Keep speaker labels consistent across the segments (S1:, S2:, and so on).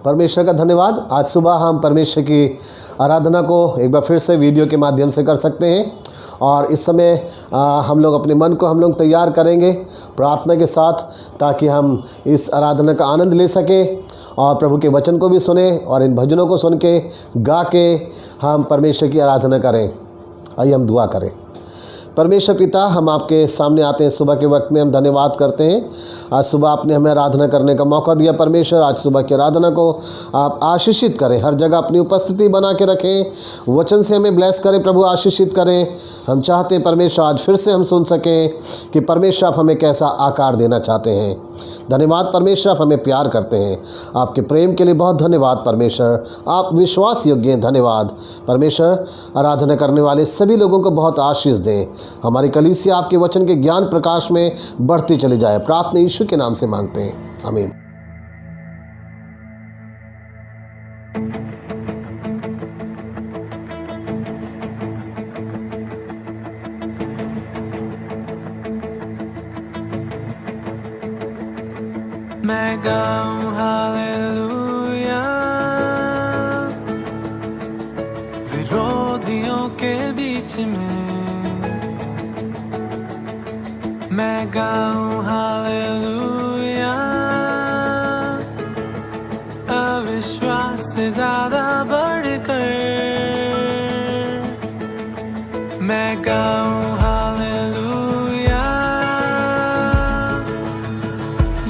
S1: परमेश्वर का धन्यवाद। आज सुबह हम परमेश्वर की आराधना को एक बार फिर से वीडियो के माध्यम से कर सकते हैं और इस समय हम लोग अपने मन को तैयार करेंगे प्रार्थना के साथ, ताकि हम इस आराधना का आनंद ले सकें और प्रभु के वचन को भी सुने और इन भजनों को सुन के गा के हम परमेश्वर की आराधना करें। आइए हम दुआ करें। परमेश्वर पिता, हम आपके सामने आते हैं सुबह के वक्त में। हम धन्यवाद करते हैं, आज सुबह आपने हमें आराधना करने का मौका दिया। परमेश्वर, आज सुबह की आराधना को आप आशीषित करें, हर जगह अपनी उपस्थिति बना के रखें, वचन से हमें ब्लेस करें प्रभु, आशीषित करें। हम चाहते हैं परमेश्वर आज फिर से हम सुन सकें कि परमेश्वर आप हमें कैसा आकार देना चाहते हैं। धन्यवाद परमेश्वर, आप हमें प्यार करते हैं। आपके प्रेम के लिए बहुत धन्यवाद परमेश्वर, आप विश्वास योग्य हैं। धन्यवाद परमेश्वर, आराधना करने वाले सभी लोगों को बहुत आशीष दें। हमारी कलीसिया आपके वचन के ज्ञान प्रकाश में बढ़ती चली जाए। प्रार्थना यीशु के नाम से मांगते हैं, आमीन।
S2: मैं गाऊं हालेलुया विरोधियों के बीच में, मैं गाऊं हालेलुया अविश्वास से ज्यादा बढ़कर, मैं गाऊं हालेलुया,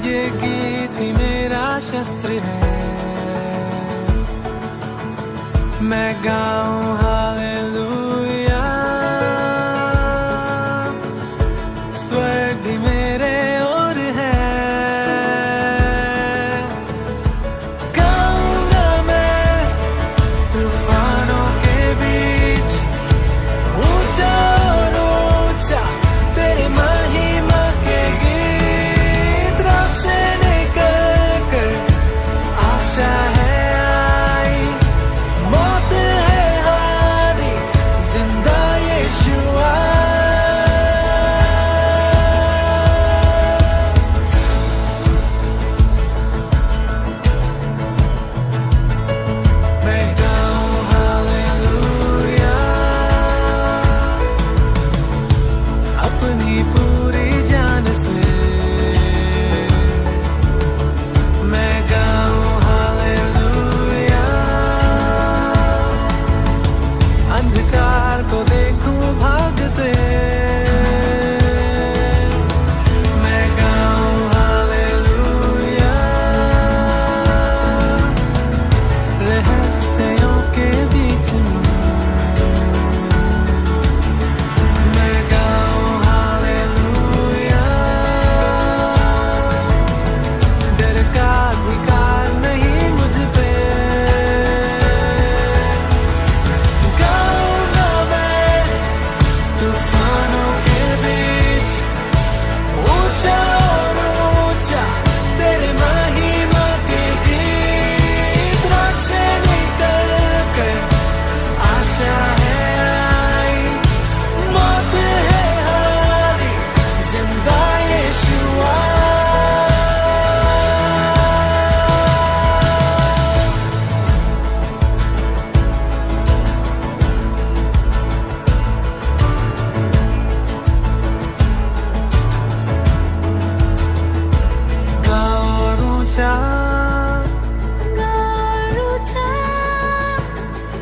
S2: ये गीत ही मेरा शस्त्र है। मैं गाऊं हालेलुया, स्वर्ग भी मेरे ओर है। गाऊंगा मैं तूफानों के बीच, ऊंचा और ऊंचा तेरे महिमा के गीत, रात से निकल कर आशा है आई, मौत है हारी, जिंदा यीशुआ। मैं गाऊं हालेलुया अपनी पूरी जान से, मैं गाऊं हालेलुया अंधकार को देखूं भागते, मैं गाऊं हालेलुया रहस्यों के बीच में, मैं गाऊं हालेलुया डर का अधिकार नहीं मुझ पे। गाऊंगा मैं तूफानों के बीच, ऊंचा और ऊंचा तेरे महिमा के गीत, रात से निकल कर आशा है आई, मौत है हारी, जिंदा यीशुआ। गाओ और ऊंचा,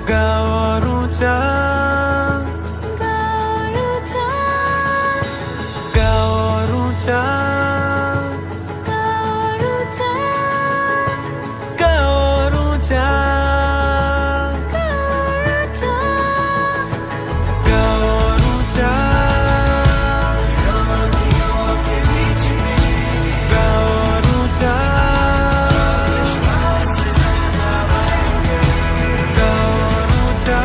S2: गाओ और ऊंचा, गाओ और ऊंचा, गाओ और ऊंचा, गाओ और ऊंचा, विरोधियों के बीच में, गाओ और ऊंचा, विश्वास से ज्यादा बढ़कर, गाओ और ऊंचा,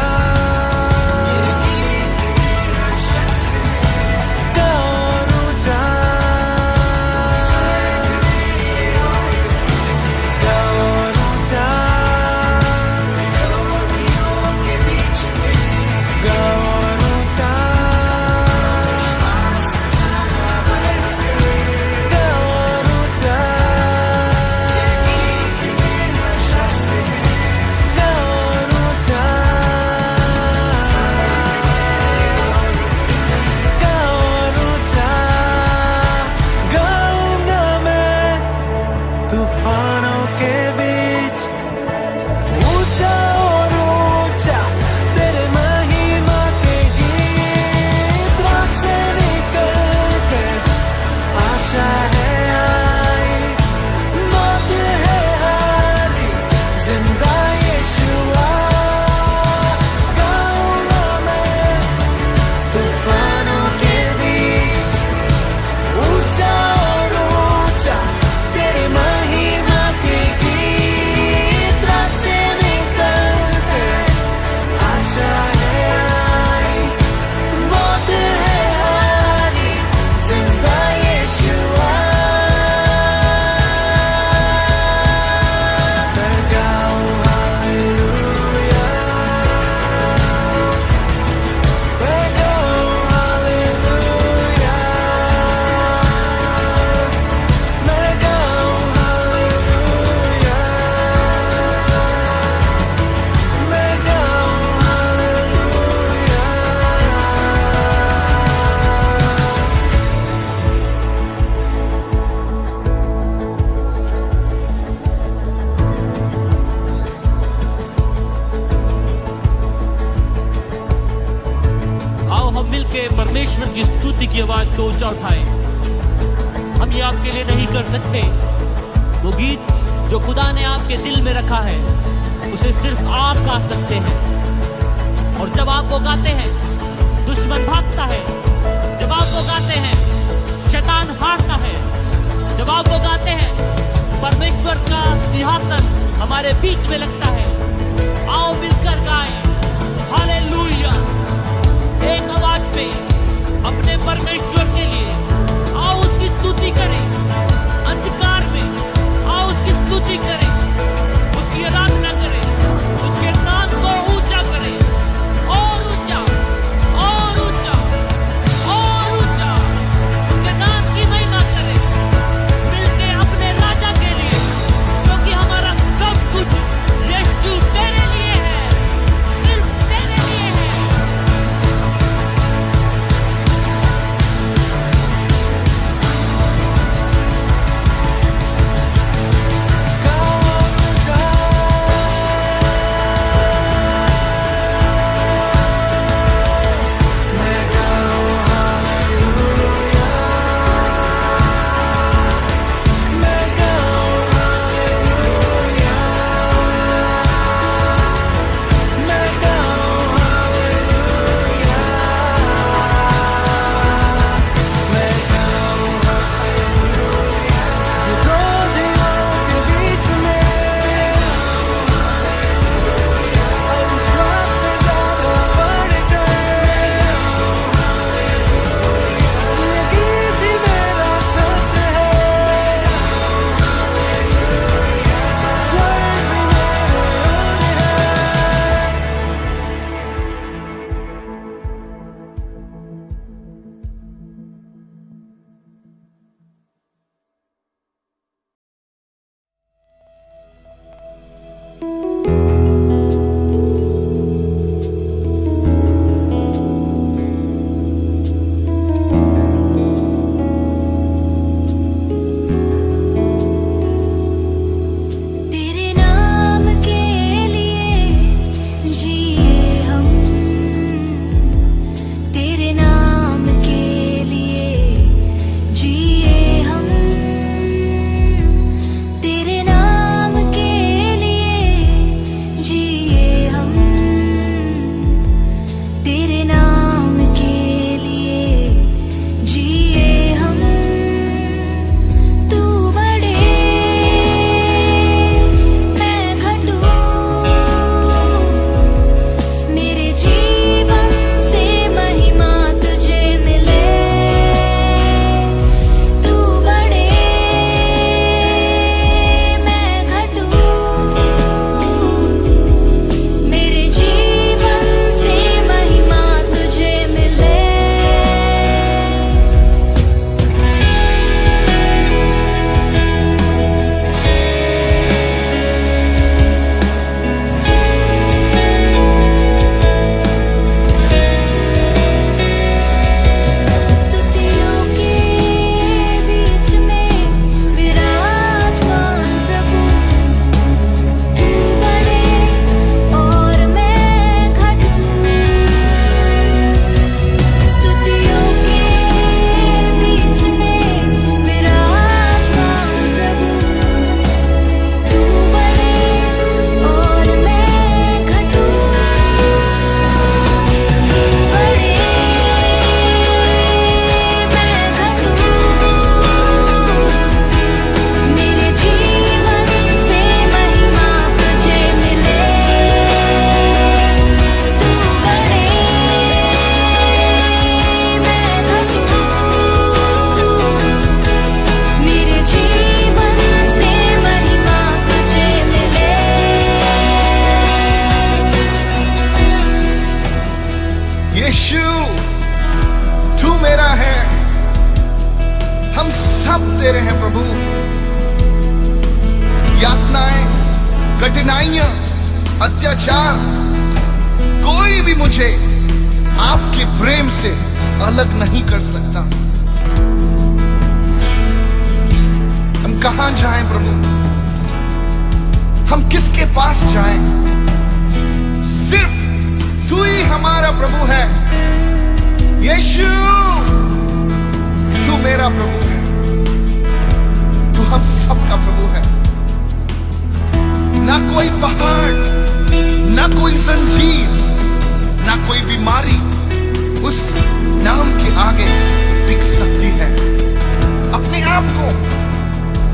S3: अपने परमेश्वर की स्तुति की आवाज को ऊंचा उठाएं। हम ये आपके लिए नहीं कर सकते। वो गीत जो खुदा ने आपके दिल में रखा है उसे सिर्फ आप गा सकते हैं। और जब आप वो गाते हैं दुश्मन भागता है। जब आप वो गाते हैं शैतान हारता है। जब आप वो गाते हैं परमेश्वर का सिंहासन हमारे बीच में लगता है। आओ मिलकर गाएं हालेलुया एक आवाज में अपने परमेश्वर के लिए। आओ उसकी स्तुति करें अंधकार में। आओ उसकी स्तुति करें, उसकी आराधना करें, उसके नाम को ऊंचा करें और ऊंचा और ऊंचा और ऊंचा उसके नाम की महिमा करें। मिलके अपने राजा के लिए क्योंकि हमारा सब कुछ यीशु तेरे लिए है, सिर्फ तेरे लिए है।
S4: यीशु तू मेरा है, हम सब तेरे हैं प्रभु। यातनाएं, कठिनाइयां, अत्याचार, कोई भी मुझे आपके प्रेम से अलग नहीं कर सकता। हम कहां जाएं प्रभु, हम किसके पास जाएं? सिर्फ तू ही हमारा प्रभु है। यीशु, तू मेरा प्रभु है, तू हम सबका प्रभु है। ना कोई पहाड़, ना कोई जंजीर, ना कोई बीमारी उस नाम के आगे टिक सकती है। अपने आप को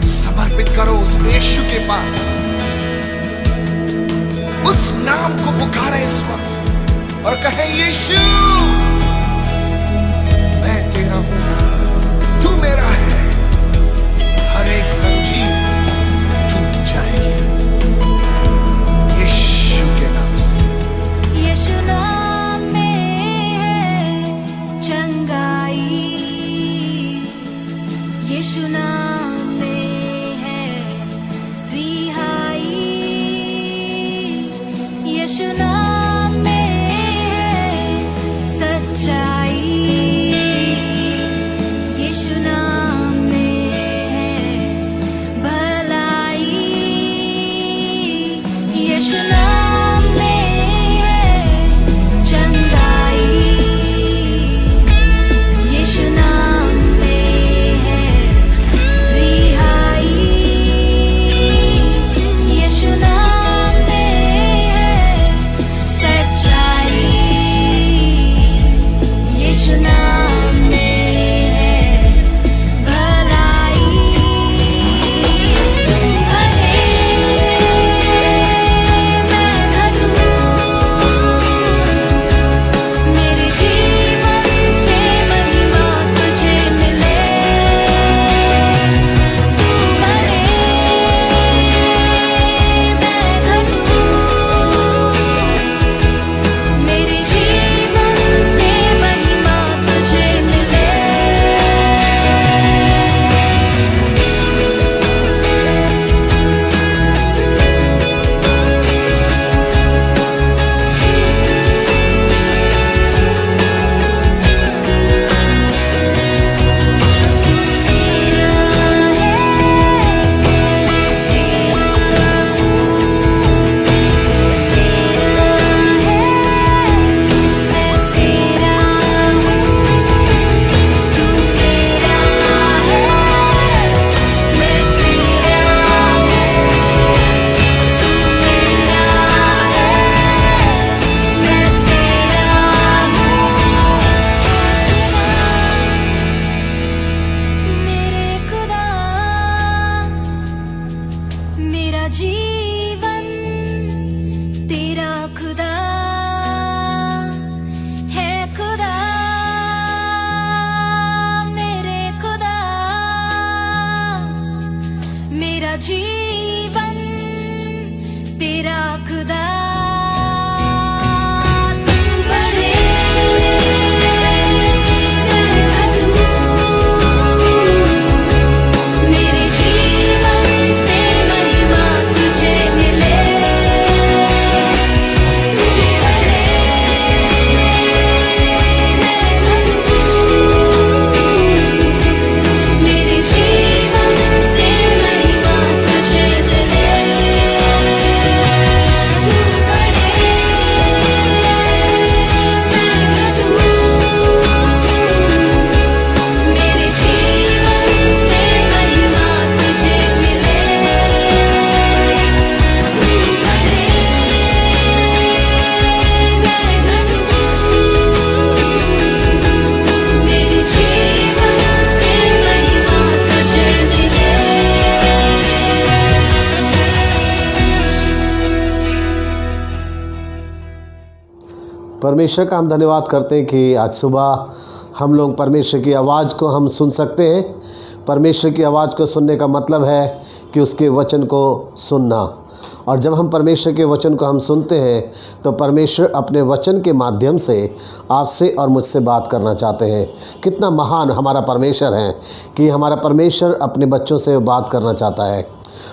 S4: समर्पित करो उस यीशु के पास, उस नाम को पुकारे इस वक्त और कहे यीशु, मैं तेरा हूं, तू मेरा है। हर एक जंजीर टूट जाएगी यीशु के नाम से।
S5: यीशु नाम में है चंगाई, यीशु नाम में है रिहाई, यीशु नाम में है सच्चाई, यीशु नाम में है भलाई, यीशु नाम में है चंगाई, यीशु नाम में है रिहाई, यीशु नाम में है सच्चाई, यीशु नाम में है भलाई। तू बढ़े, मैं घटूं, मेरे जीवन से महिमा तुझे मिले। तू बढ़े, मैं घटूं, मेरे जीवन से महिमा तुझे मिले। मेरे खुदा, मेरा जीवन तेरा खुदा है। खुदा, मेरे खुदा, मेरा जीवन तेरा खुदा। तू बढ़े, मैं घटूं, मेरे जीवन से महिमा तुझे मिले। तू बढ़े, मैं घटूं, मेरे जीवन से महिमा तुझे मिले। तू बढ़े, मैं घटूं, मेरे जीवन से महिमा तुझे मिले। तू बढ़े, मैं घटूं, मेरे जीवन से महिमा तुझे मिले।
S1: परमेश्वर का हम धन्यवाद करते हैं कि आज सुबह हम लोग परमेश्वर की आवाज़ को हम सुन सकते हैं। परमेश्वर की आवाज़ को सुनने का मतलब है कि उसके वचन को सुनना। और जब हम परमेश्वर के वचन को हम सुनते हैं तो परमेश्वर अपने वचन के माध्यम से आपसे और मुझसे बात करना चाहते हैं। कितना महान हमारा परमेश्वर है कि हमारा परमेश्वर अपने बच्चों से बात करना चाहता है।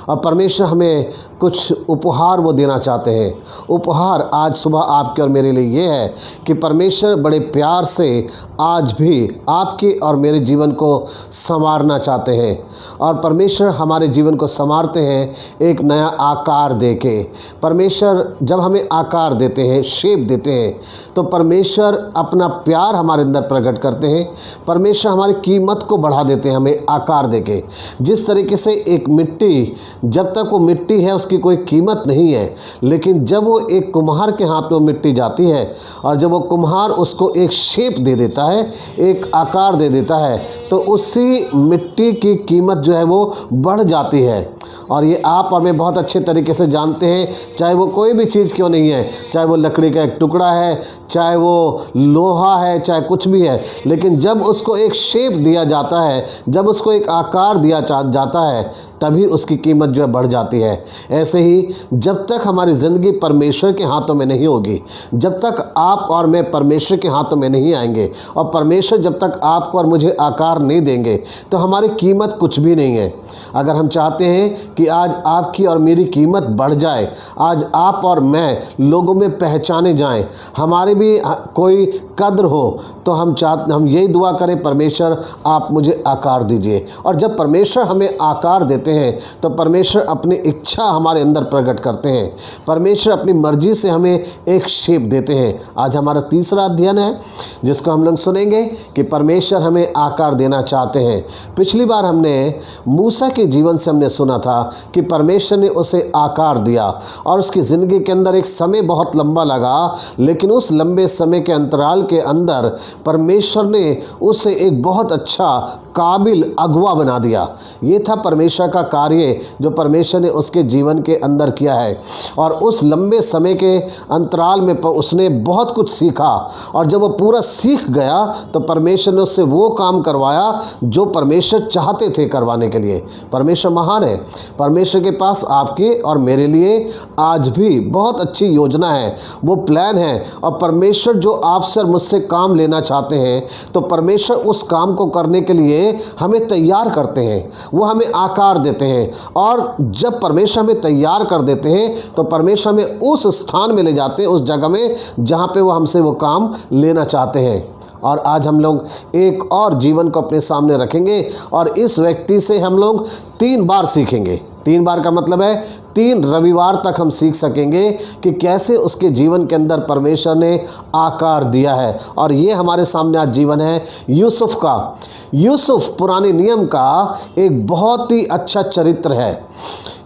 S1: और परमेश्वर हमें कुछ उपहार वो देना चाहते हैं। उपहार आज सुबह आपके और मेरे लिए ये है कि परमेश्वर बड़े प्यार से आज भी आपके और मेरे जीवन को संवारना चाहते हैं। और परमेश्वर हमारे जीवन को संवारते हैं एक नया आकार देके। परमेश्वर जब हमें आकार देते हैं, शेप देते हैं, तो परमेश्वर अपना प्यार हमारे अंदर प्रकट करते हैं। परमेश्वर हमारी कीमत को बढ़ा देते हैं हमें आकार देके। जिस तरीके से एक मिट्टी, जब तक वो मिट्टी है उसकी कोई कीमत नहीं है, लेकिन जब वो एक कुम्हार के हाथ में मिट्टी जाती है और जब वो कुम्हार उसको एक शेप दे देता है, एक आकार दे देता है, तो उसी मिट्टी की कीमत जो है वो बढ़ जाती है। और ये आप और मैं बहुत अच्छे तरीके से जानते हैं, चाहे वो कोई भी चीज़ क्यों नहीं है, चाहे वो लकड़ी का एक टुकड़ा है, चाहे वो लोहा है, चाहे कुछ भी है, लेकिन जब उसको एक शेप दिया जाता है, जब उसको एक आकार दिया जाता है, तभी उसकी कीमत जो है बढ़ जाती है। ऐसे ही जब तक हमारी ज़िंदगी परमेश्वर के हाथों में नहीं होगी, जब तक आप और मैं परमेश्वर के हाथों में नहीं आएंगे, और परमेश्वर जब तक आपको और मुझे आकार नहीं देंगे, तो हमारी कीमत कुछ भी नहीं है। अगर हम चाहते हैं कि आज आपकी और मेरी कीमत बढ़ जाए, आज आप और मैं लोगों में पहचाने जाएं, हमारे भी कोई कद्र हो, तो हम यही दुआ करें, परमेश्वर आप मुझे आकार दीजिए। और जब परमेश्वर हमें आकार देते हैं तो परमेश्वर अपनी इच्छा हमारे अंदर प्रकट करते हैं। परमेश्वर अपनी मर्जी से हमें एक शेप देते हैं। आज हमारा तीसरा अध्ययन है जिसको हम लोग सुनेंगे कि परमेश्वर हमें आकार देना चाहते हैं। पिछली बार हमने मूसा के जीवन से हमने सुना था कि परमेश्वर ने उसे आकार दिया और उसकी ज़िंदगी के अंदर एक समय बहुत लंबा लगा, लेकिन उस लंबे समय के अंतराल के अंदर परमेश्वर ने उसे एक बहुत अच्छा काबिल अगुवा बना दिया। ये था परमेश्वर का कार्य जो परमेश्वर ने उसके जीवन के अंदर किया है। और उस लंबे समय के अंतराल में उसने बहुत कुछ सीखा, और जब वो पूरा सीख गया तो परमेश्वर ने उससे वो काम करवाया जो परमेश्वर चाहते थे करवाने के लिए। परमेश्वर महान है। परमेश्वर के पास आपके और मेरे लिए आज भी बहुत अच्छी योजना है, वो प्लान है। और परमेश्वर जो आपसे और मुझसे काम लेना चाहते हैं, तो परमेश्वर उस काम को करने के लिए हमें तैयार करते हैं, वो हमें आकार देते हैं। और जब परमेश्वर हमें तैयार कर देते हैं तो परमेश्वर हमें उस स्थान में ले जाते हैं, उस जगह में जहाँ पे वो हमसे वो काम लेना चाहते हैं। और आज हम लोग एक और जीवन को अपने सामने रखेंगे और इस व्यक्ति से हम लोग 3 बार सीखेंगे। 3 बार का मतलब है 3 रविवार तक हम सीख सकेंगे कि कैसे उसके जीवन के अंदर परमेश्वर ने आकार दिया है। और ये हमारे सामने आज जीवन है यूसुफ का। यूसुफ पुराने नियम का एक बहुत ही अच्छा चरित्र है।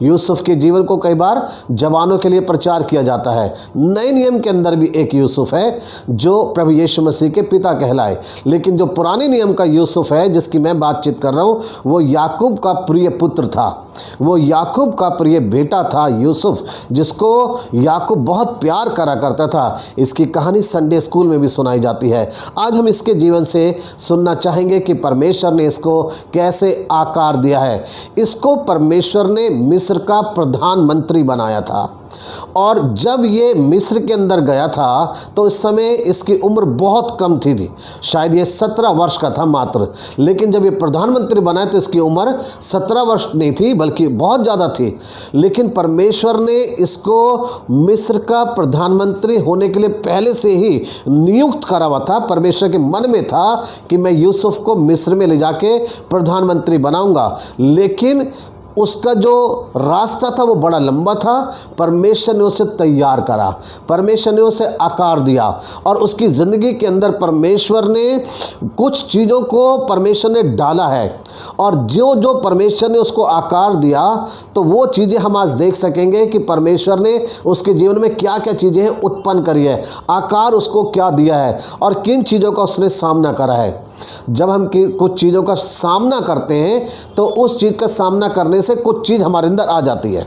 S1: यूसुफ के जीवन को कई बार जवानों के लिए प्रचार किया जाता है। नए नियम के अंदर भी एक यूसुफ है जो प्रभु यीशु मसीह के पिता कहलाए, लेकिन जो पुराने नियम का यूसुफ है जिसकी मैं बातचीत कर रहा हूँ, वो याकूब का प्रिय पुत्र था, वो याकूब का प्रिय बेटा था यूसुफ, जिसको याकूब बहुत प्यार करा करता था। इसकी कहानी संडे स्कूल में भी सुनाई जाती है। आज हम इसके जीवन से सुनना चाहेंगे कि परमेश्वर ने इसको कैसे आकार दिया है। इसको परमेश्वर ने मिस्र का प्रधानमंत्री बनाया था, और जब ये मिस्र के अंदर गया था तो इस समय इसकी उम्र बहुत कम थी, शायद ये 17 वर्ष का था मात्र। लेकिन जब ये प्रधानमंत्री बनाया तो इसकी उम्र 17 वर्ष नहीं थी, बल्कि बहुत ज़्यादा थी। लेकिन परमेश्वर ने इसको मिस्र का प्रधानमंत्री होने के लिए पहले से ही नियुक्त करा हुआ था। परमेश्वर के मन में था कि मैं यूसुफ को मिस्र में ले जाके प्रधानमंत्री बनाऊंगा, लेकिन उसका जो रास्ता था वो बड़ा लंबा था। परमेश्वर ने उसे तैयार करा, परमेश्वर ने उसे आकार दिया, और उसकी ज़िंदगी के अंदर परमेश्वर ने कुछ चीज़ों को परमेश्वर ने डाला है। और जो जो परमेश्वर ने उसको आकार दिया, तो वो चीज़ें हम आज देख सकेंगे कि परमेश्वर ने उसके जीवन में क्या क्या चीज़ें उत्पन्न करी है, आकार उसको क्या दिया है, और किन चीज़ों का उसने सामना करा है। जब हम कुछ चीज़ों का सामना करते हैं तो उस चीज़ का सामना करने से कुछ चीज़ हमारे अंदर आ जाती है।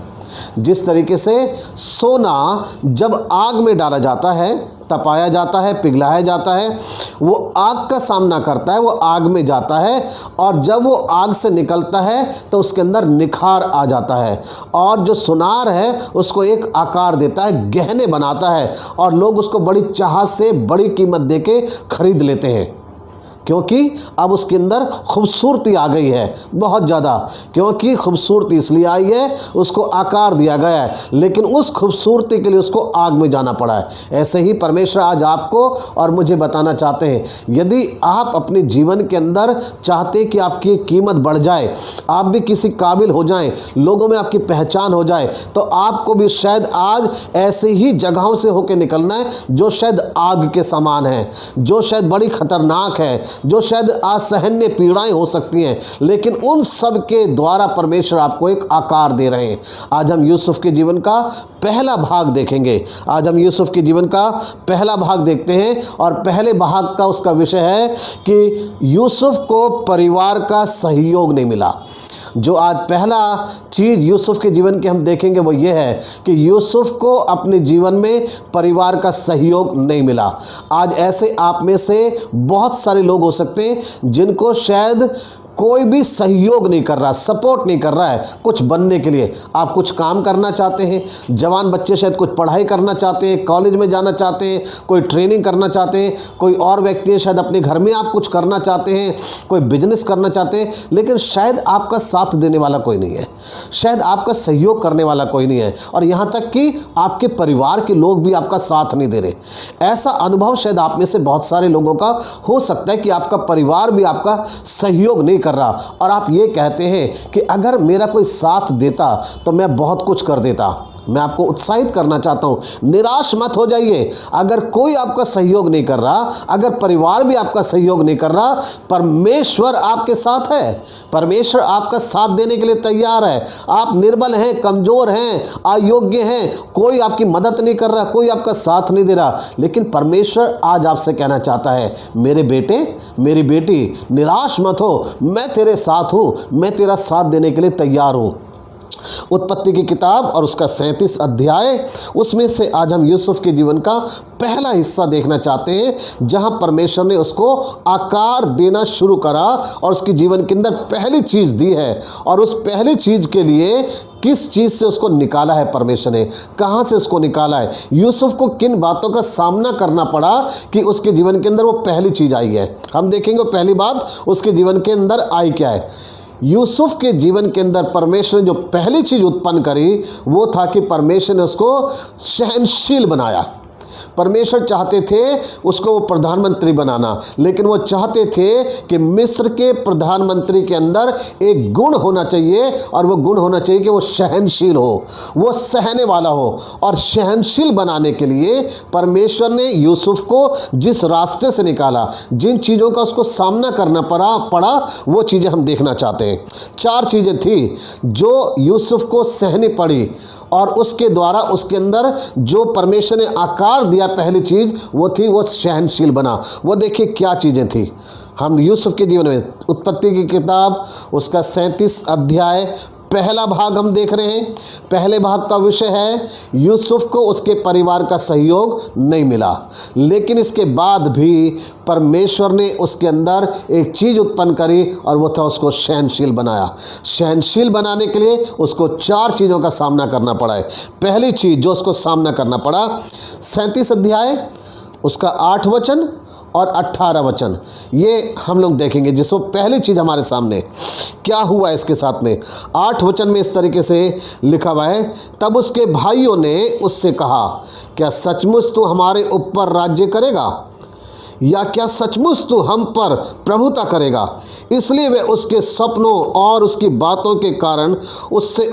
S1: जिस तरीके से सोना जब आग में डाला जाता है, तपाया जाता है, पिघलाया जाता है, वो आग का सामना करता है, वो आग में जाता है, और जब वो आग से निकलता है तो उसके अंदर निखार आ जाता है, और जो सुनार है उसको एक आकार देता है, गहने बनाता है, और लोग उसको बड़ी चाहत से बड़ी कीमत देके खरीद लेते हैं। क्योंकि अब उसके अंदर खूबसूरती आ गई है बहुत ज़्यादा। क्योंकि खूबसूरती इसलिए आई है, उसको आकार दिया गया है, लेकिन उस खूबसूरती के लिए उसको आग में जाना पड़ा है। ऐसे ही परमेश्वर आज आपको और मुझे बताना चाहते हैं, यदि आप अपने जीवन के अंदर चाहते कि आपकी कीमत बढ़ जाए, आप भी किसी काबिल हो जाएं, लोगों में आपकी पहचान हो जाए, तो आपको भी शायद आज ऐसे ही जगहों से होकर निकलना है जो शायद आग के समान है, जो शायद बड़ी खतरनाक है, जो शायद असहनीय पीड़ाएं हो सकती हैं, लेकिन उन सब के द्वारा परमेश्वर आपको एक आकार दे रहे हैं। आज हम यूसुफ के जीवन का पहला भाग देखेंगे। आज हम यूसुफ के जीवन का पहला भाग देखते हैं और पहले भाग का उसका विषय है कि यूसुफ को परिवार का सहयोग नहीं मिला। जो आज पहला चीज़ यूसुफ के जीवन के हम देखेंगे वो ये है कि यूसुफ को अपने जीवन में परिवार का सहयोग नहीं मिला। आज ऐसे आप में से बहुत सारे लोग हो सकते हैं जिनको शायद कोई भी सहयोग नहीं कर रहा, सपोर्ट नहीं कर रहा है कुछ बनने के लिए। आप कुछ काम करना चाहते हैं, जवान बच्चे शायद कुछ पढ़ाई करना चाहते हैं, कॉलेज में जाना चाहते हैं, कोई ट्रेनिंग करना चाहते हैं, कोई और व्यक्ति है शायद अपने घर में आप कुछ करना चाहते हैं, कोई बिजनेस करना चाहते हैं, लेकिन शायद आपका साथ देने वाला कोई नहीं है, शायद आपका सहयोग करने वाला कोई नहीं है, और यहाँ तक कि आपके परिवार के लोग भी आपका साथ नहीं दे रहे। ऐसा अनुभव शायद आप में से बहुत सारे लोगों का हो सकता है कि आपका परिवार भी आपका सहयोग नहीं कर रहा, और आप ये कहते हैं कि अगर मेरा कोई साथ देता तो मैं बहुत कुछ कर देता। मैं आपको उत्साहित करना चाहता हूँ, निराश मत हो जाइए। अगर कोई आपका सहयोग नहीं कर रहा, अगर परिवार भी आपका सहयोग नहीं कर रहा, परमेश्वर आपके साथ है, परमेश्वर आपका साथ देने के लिए तैयार है। आप निर्बल हैं, कमज़ोर हैं, अयोग्य हैं, कोई आपकी मदद नहीं कर रहा, कोई आपका साथ नहीं दे रहा, लेकिन परमेश्वर आज आपसे कहना चाहता है, मेरे बेटे, मेरी बेटी, निराश मत हो, मैं तेरे साथ हूँ, मैं तेरा साथ देने के लिए तैयार हूँ। उत्पत्ति की किताब और उसका 37 अध्याय, उसमें से आज हम यूसुफ के जीवन का पहला हिस्सा देखना चाहते हैं, जहां परमेश्वर ने उसको आकार देना शुरू करा और उसके जीवन के अंदर पहली चीज़ दी है। और उस पहली चीज़ के लिए किस चीज़ से उसको निकाला है परमेश्वर ने, कहाँ से उसको निकाला है, यूसुफ को किन बातों का सामना करना पड़ा कि उसके जीवन के अंदर वो पहली चीज़ आई है। हम देखेंगे पहली बात उसके जीवन के अंदर आई क्या है। यूसुफ के जीवन के अंदर परमेश्वर ने जो पहली चीज़ उत्पन्न करी वो था कि परमेश्वर ने उसको सहनशील बनाया। परमेश्वर चाहते थे उसको वो प्रधानमंत्री बनाना, लेकिन वो चाहते थे कि मिस्र के प्रधानमंत्री के अंदर एक गुण होना चाहिए, और वो गुण होना चाहिए कि वो सहनशील हो, वो सहने वाला हो। और सहनशील बनाने के लिए परमेश्वर ने यूसुफ को जिस रास्ते से निकाला, जिन चीज़ों का उसको सामना करना पड़ा वो चीज़ें हम देखना चाहते हैं। 4 चीज़ें थी जो यूसुफ को सहनी पड़ी, और उसके द्वारा उसके अंदर जो परमेश्वर ने आकार दिया, पहली चीज़ वो थी वो सहनशील बना। वो देखिए क्या चीज़ें थी। हम यूसुफ के जीवन में उत्पत्ति की किताब उसका 37 अध्याय पहला भाग हम देख रहे हैं। पहले भाग का विषय है यूसुफ को उसके परिवार का सहयोग नहीं मिला, लेकिन इसके बाद भी परमेश्वर ने उसके अंदर एक चीज़ उत्पन्न करी और वो था उसको सहनशील बनाया। सहनशील बनाने के लिए उसको 4 चीज़ों का सामना करना पड़ा है। पहली चीज़ जो उसको सामना करना पड़ा, 37 अध्याय उसका 8 वचन और 18 वचन, ये हम लोग देखेंगे। जिसको पहली चीज़ हमारे सामने क्या हुआ इसके साथ में 8 वचन में इस तरीके से लिखा हुआ है, तब उसके भाइयों ने उससे कहा, क्या सचमुच तू हमारे ऊपर राज्य करेगा, या क्या सचमुच तू हम पर प्रभुता करेगा। इसलिए वे उसके सपनों और उसकी बातों के कारण उससे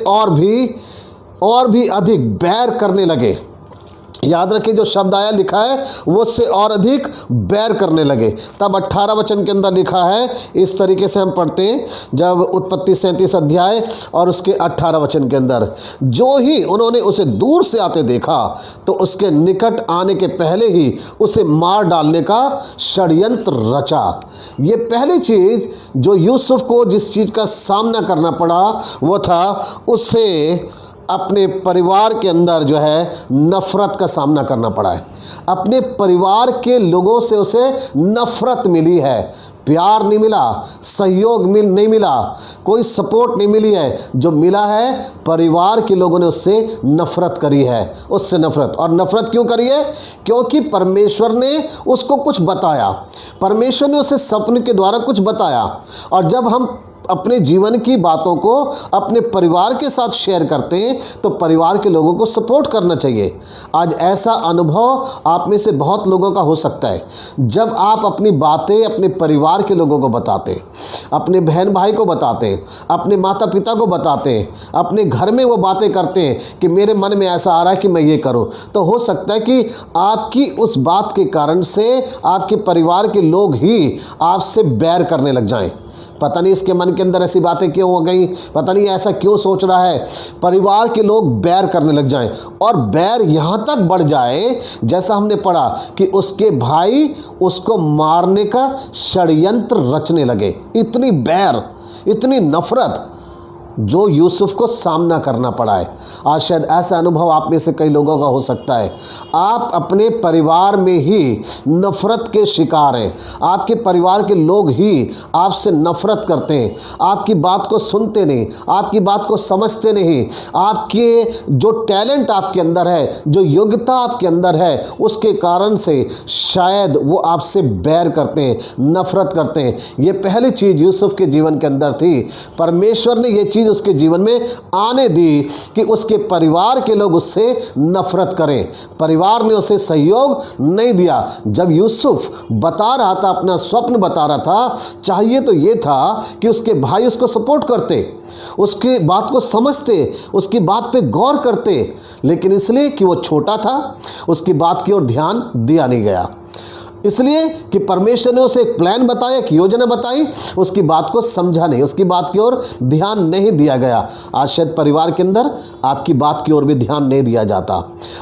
S1: और भी अधिक बैर करने लगे। याद रखिए जो शब्द आया लिखा है वो उससे और अधिक बैर करने लगे। तब 18 वचन के अंदर लिखा है, इस तरीके से हम पढ़ते हैं, जब उत्पत्ति 37 अध्याय और उसके 18 वचन के अंदर, जो ही उन्होंने उसे दूर से आते देखा तो उसके निकट आने के पहले ही उसे मार डालने का षड्यंत्र रचा। ये पहली चीज़ जो यूसुफ को जिस चीज़ का सामना करना पड़ा वो था उसे अपने परिवार के अंदर जो है नफ़रत का सामना करना पड़ा है। अपने परिवार के लोगों से उसे नफ़रत मिली है, प्यार नहीं मिला, सहयोग नहीं मिला, कोई सपोर्ट नहीं मिली है। जो मिला है परिवार के लोगों ने उससे नफ़रत करी है, उससे नफ़रत। और नफ़रत क्यों करी है? क्योंकि परमेश्वर ने उसको कुछ बताया, परमेश्वर ने उसे सपने के द्वारा कुछ बताया। और जब हम अपने जीवन की बातों को अपने परिवार के साथ शेयर करते हैं तो परिवार के लोगों को सपोर्ट करना चाहिए। आज ऐसा अनुभव आप में से बहुत लोगों का हो सकता है। जब आप अपनी बातें अपने परिवार के लोगों को बताते, अपने बहन भाई को बताते, अपने माता पिता को बताते, अपने घर में वो बातें करते हैं कि मेरे मन में ऐसा आ रहा है कि मैं ये करूं, तो हो सकता है कि आपकी उस बात के कारण से आपके परिवार के लोग ही आपसे बैर करने लग जाएं। पता नहीं इसके मन के अंदर ऐसी बातें क्यों हो गई, पता नहीं ऐसा क्यों सोच रहा है, परिवार के लोग बैर करने लग जाएं। और बैर यहाँ तक बढ़ जाए, जैसा हमने पढ़ा कि उसके भाई उसको मारने का षड्यंत्र रचने लगे। इतनी बैर, इतनी नफ़रत जो यूसुफ को सामना करना पड़ा है। आज शायद ऐसा अनुभव आप में से कई लोगों का हो सकता है। आप अपने परिवार में ही नफ़रत के शिकार हैं, आपके परिवार के लोग ही आपसे नफ़रत करते हैं, आपकी बात को सुनते नहीं, आपकी बात को समझते नहीं, आपके जो टैलेंट आपके अंदर है, जो योग्यता आपके अंदर है, उसके कारण से शायद वो आपसे बैर करते हैं, नफ़रत करते हैं। ये पहली चीज़ यूसुफ के जीवन के अंदर थी। परमेश्वर ने ये चीज़ उसके जीवन में आने दी कि उसके परिवार के लोग उससे नफरत करें। परिवार ने उसे सहयोग नहीं दिया। जब यूसुफ बता रहा था, अपना स्वप्न बता रहा था, चाहिए तो ये था कि उसके भाई उसको सपोर्ट करते, उसकी बात को समझते, उसकी बात पे गौर करते, लेकिन इसलिए कि वो छोटा था उसकी बात की ओर ध्यान दिया नहीं गया। इसलिए कि परमेश्वर ने उसे एक प्लान बताया, एक योजना बताई, उसकी बात को समझा नहीं, उसकी बात की ओर ध्यान नहीं दिया गया। आज शायद परिवार के अंदर आपकी बात की ओर भी ध्यान नहीं दिया जाता।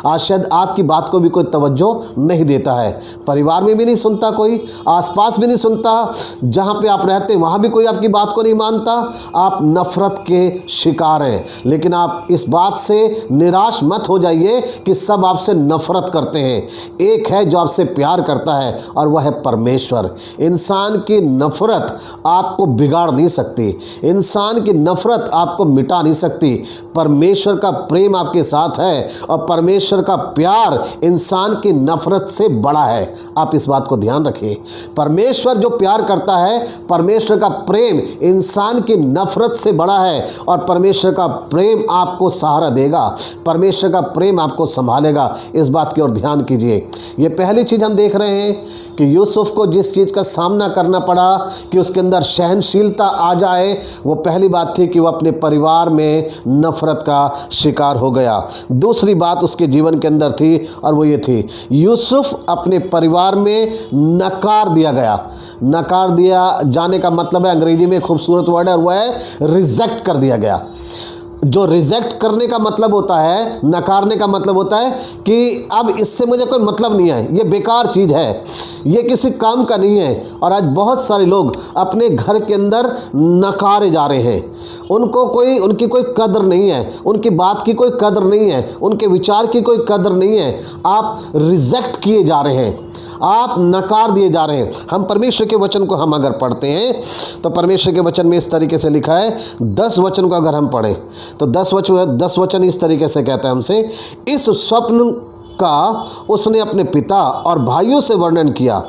S1: आज शायद आपकी बात को भी कोई तवज्जो नहीं देता है। परिवार में भी नहीं सुनता कोई, आसपास भी नहीं सुनता, जहाँ पे आप रहते हैं वहाँ भी कोई आपकी बात को नहीं मानता। आप नफ़रत के शिकार हैं। लेकिन आप इस बात से निराश मत हो जाइए कि सब आपसे नफ़रत करते हैं। एक है जो आपसे प्यार करता है और वह है परमेश्वर। इंसान की नफ़रत आपको बिगाड़ नहीं सकती, इंसान की नफ़रत आपको मिटा नहीं सकती। परमेश्वर का प्रेम आपके साथ है और परमेश्वर का प्यार इंसान की नफ़रत से बड़ा है। आप इस बात को ध्यान रखिए। परमेश्वर जो प्यार करता है, परमेश्वर का प्रेम इंसान की नफ़रत से बड़ा है और परमेश्वर का प्रेम आपको सहारा देगा, परमेश्वर का प्रेम आपको संभालेगा। इस बात की ओर ध्यान कीजिए। ये पहली चीज़ हम देख रहे हैं कि यूसुफ को जिस चीज़ का सामना करना पड़ा कि उसके अंदर सहनशीलता आ जाए, वो पहली बात थी कि वो अपने परिवार में नफ़रत का शिकार हो गया। दूसरी बात उसके जीवन के अंदर थी और वो ये थी, यूसुफ अपने परिवार में नकार दिया गया। नकार दिया जाने का मतलब है, अंग्रेजी में खूबसूरत वर्ड है और वह है रिजेक्ट कर दिया गया। जो रिजेक्ट करने का मतलब होता है, नकारने का मतलब होता है कि अब इससे मुझे कोई मतलब नहीं है, ये बेकार चीज़ है, ये किसी काम का नहीं है। और आज बहुत सारे लोग अपने घर के अंदर नकारे जा रहे हैं, उनकी कोई कदर नहीं है, उनकी बात की कोई कदर नहीं है, उनके विचार की कोई कदर नहीं है। आप रिजेक्ट किए जा रहे हैं, आप नकार दिए जा रहे हैं। हम परमेश्वर के वचन को हम अगर पढ़ते हैं तो परमेश्वर के वचन में इस तरीके से लिखा है, 10 वचन को अगर हम पढ़ें तो 10 वचन इस तरीके से कहता है हमसे, इस स्वप्न का उसने अपने पिता और भाइयों से वर्णन किया।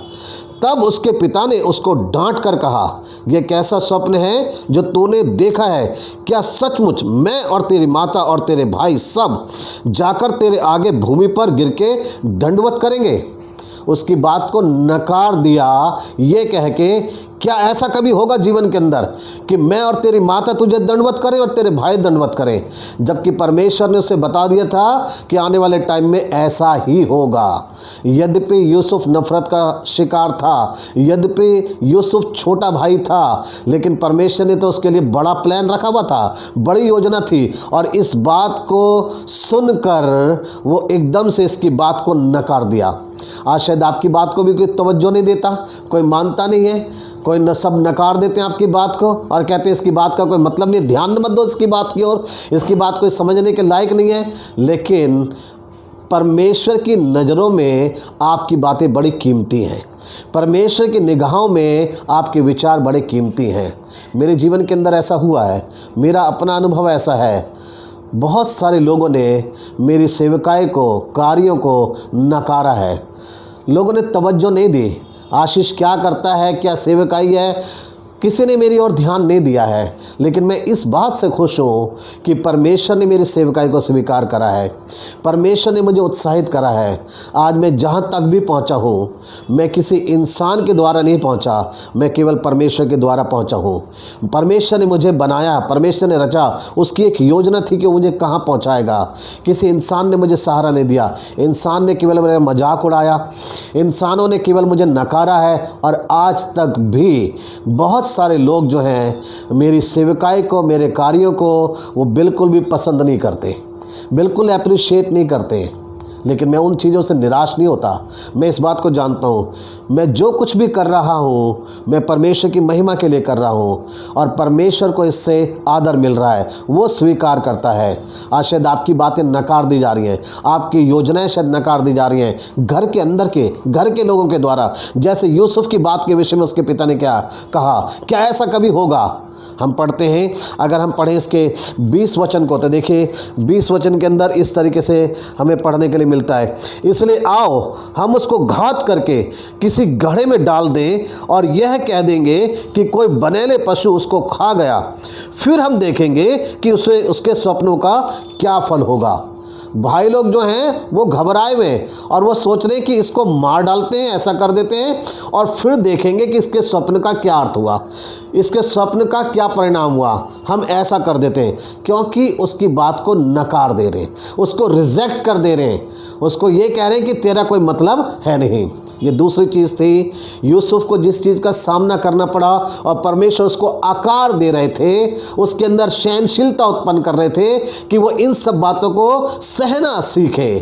S1: तब उसके पिता ने उसको डांट कर कहा, यह कैसा स्वप्न है जो तूने देखा है? क्या सचमुच मैं और तेरी माता और तेरे भाई सब जाकर तेरे आगे भूमि पर गिर के दंडवत करेंगे? उसकी बात को नकार दिया, ये कह के क्या ऐसा कभी होगा जीवन के अंदर कि मैं और तेरी माता तुझे दंडवत करें और तेरे भाई दंडवत करें? जबकि परमेश्वर ने उसे बता दिया था कि आने वाले टाइम में ऐसा ही होगा। यद्यपि यूसुफ नफरत का शिकार था, यद्यपि यूसुफ छोटा भाई था, लेकिन परमेश्वर ने तो उसके लिए बड़ा प्लान रखा हुआ था, बड़ी योजना थी। और इस बात को सुनकर वो एकदम से इसकी बात को नकार दिया। आज शायद आपकी बात को भी कोई तवज्जो नहीं देता, कोई मानता नहीं है। कोई न सब नकार देते हैं आपकी बात को और कहते हैं इसकी बात का कोई मतलब नहीं, ध्यान मत दो इसकी बात की ओर, इसकी बात कोई समझने के लायक नहीं है। लेकिन परमेश्वर की नज़रों में आपकी बातें बड़ी कीमती हैं, परमेश्वर की निगाहों में आपके विचार बड़े कीमती हैं। मेरे जीवन के अंदर ऐसा हुआ है, मेरा अपना अनुभव ऐसा है। बहुत सारे लोगों ने मेरी सेवकाई को, कार्यों को नकारा है, लोगों ने तवज्जो नहीं दी। आशीष क्या करता है, क्या सेवकाई है, किसी ने मेरी ओर ध्यान नहीं दिया है। लेकिन मैं इस बात से खुश हूँ कि परमेश्वर ने मेरी सेवकाई को स्वीकार करा है, परमेश्वर ने मुझे उत्साहित करा है। आज मैं जहाँ तक भी पहुँचा हूँ, मैं किसी इंसान के द्वारा नहीं पहुँचा, मैं केवल परमेश्वर के द्वारा पहुँचा हूँ। परमेश्वर ने मुझे बनाया, परमेश्वर ने रचा, उसकी एक योजना थी कि वो मुझे कहाँ पहुँचाएगा। किसी इंसान ने मुझे सहारा नहीं दिया, इंसान ने केवल मेरा मजाक उड़ाया, इंसानों ने केवल मुझे नकारा है। और आज तक भी बहुत सारे लोग जो हैं मेरी सेवकाई को, मेरे कार्यों को वो बिल्कुल भी पसंद नहीं करते, बिल्कुल अप्रिशिएट नहीं करते। लेकिन मैं उन चीज़ों से निराश नहीं होता। मैं इस बात को जानता हूँ, मैं जो कुछ भी कर रहा हूँ मैं परमेश्वर की महिमा के लिए कर रहा हूँ और परमेश्वर को इससे आदर मिल रहा है, वो स्वीकार करता है। आज शायद आपकी बातें नकार दी जा रही हैं, आपकी योजनाएं शायद नकार दी जा रही हैं घर के अंदर के, घर के लोगों के द्वारा। जैसे यूसुफ की बात के विषय में उसके पिता ने क्या कहा, क्या ऐसा कभी होगा? हम पढ़ते हैं, अगर हम पढ़ें इसके 20 वचन को, तो देखिए 20 वचन के अंदर इस तरीके से हमें पढ़ने के लिए मिलता है। इसलिए आओ हम उसको घात करके किसी गड्ढे में डाल दें और यह कह देंगे कि कोई बनेले पशु उसको खा गया, फिर हम देखेंगे कि उसे उसके स्वप्नों का क्या फल होगा। भाई लोग जो हैं वो घबराए हुए हैं और वो सोच रहे हैं कि इसको मार डालते हैं, ऐसा कर देते हैं और फिर देखेंगे कि इसके स्वप्न का क्या अर्थ हुआ, इसके स्वप्न का क्या परिणाम हुआ। हम ऐसा कर देते हैं क्योंकि उसकी बात को नकार दे रहे हैं, उसको रिजेक्ट कर दे रहे हैं, उसको ये कह रहे हैं कि तेरा कोई मतलब है नहीं। ये दूसरी चीज़ थी, यूसुफ को जिस चीज़ का सामना करना पड़ा और परमेश्वर उसको आकार दे रहे थे, उसके अंदर सहनशीलता उत्पन्न कर रहे थे कि वो इन सब बातों को सहना सीखे।